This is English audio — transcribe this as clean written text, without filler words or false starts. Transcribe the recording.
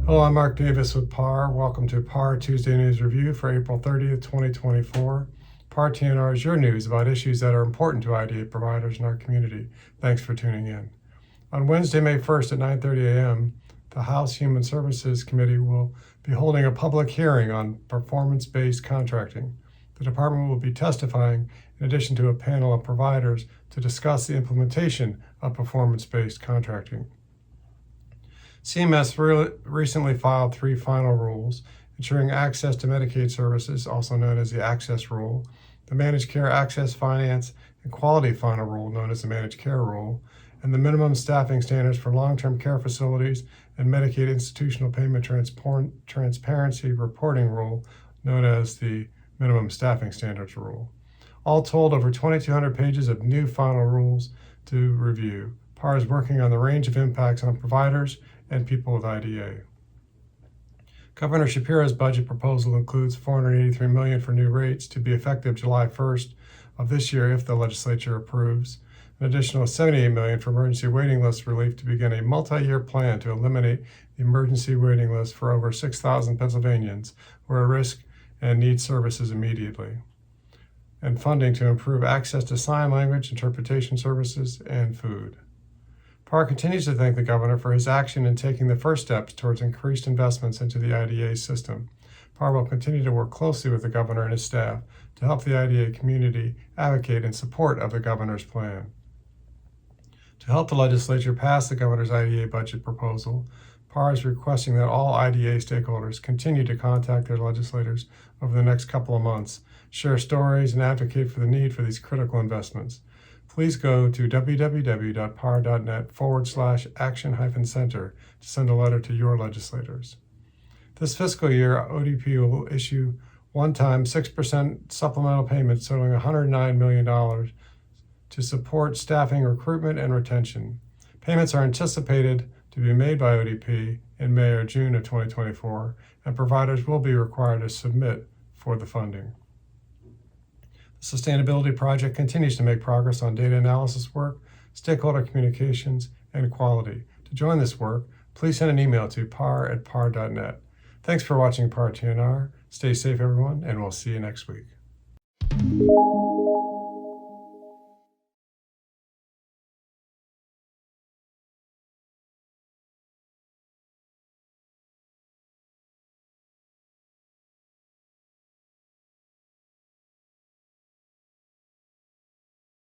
Hello, I'm Mark Davis with PAR. Welcome to PAR Tuesday News Review for April 30th, 2024. PAR TNR is your news about issues that are important to IDA providers in our community. Thanks for tuning in. On Wednesday, May 1st at 9:30 a.m., the House Human Services Committee will be holding a public hearing on performance-based contracting. The department will be testifying in addition to a panel of providers to discuss the implementation of performance-based contracting. CMS recently filed 3 final rules, ensuring access to Medicaid services, also known as the Access Rule, the Managed Care Access Finance and Quality Final Rule, known as the Managed Care Rule, and the minimum staffing standards for long-term care facilities and Medicaid institutional payment transparency reporting rule, known as the minimum staffing standards rule. All told, over 2,200 pages of new final rules to review. PAR is working on the range of impacts on providers and people with IDA. Governor Shapiro's budget proposal includes $483 million for new rates to be effective July 1st of this year if the legislature approves. An additional $78 million for emergency waiting list relief to begin a multi-year plan to eliminate the emergency waiting list for over 6,000 Pennsylvanians who are at risk and need services immediately. And funding to improve access to sign language, interpretation services, and food. PAR continues to thank the governor for his action in taking the first steps towards increased investments into the IDA system. PAR will continue to work closely with the governor and his staff to help the IDA community advocate in support of the governor's plan. To help the legislature pass the governor's IDA budget proposal, PAR is requesting that all IDA stakeholders continue to contact their legislators over the next couple of months, share stories, and advocate for the need for these critical investments. Please go to www.par.net/action-center to send a letter to your legislators. This fiscal year, ODP will issue one-time 6% supplemental payments totaling $109 million to support staffing, recruitment, and retention. Payments are anticipated to be made by ODP in May or June of 2024, and providers will be required to submit for the funding. The Sustainability Project continues to make progress on data analysis work, stakeholder communications, and quality. To join this work, please send an email to par@par.net. Thanks for watching PAR TNR. Stay safe, everyone, and we'll see you next week.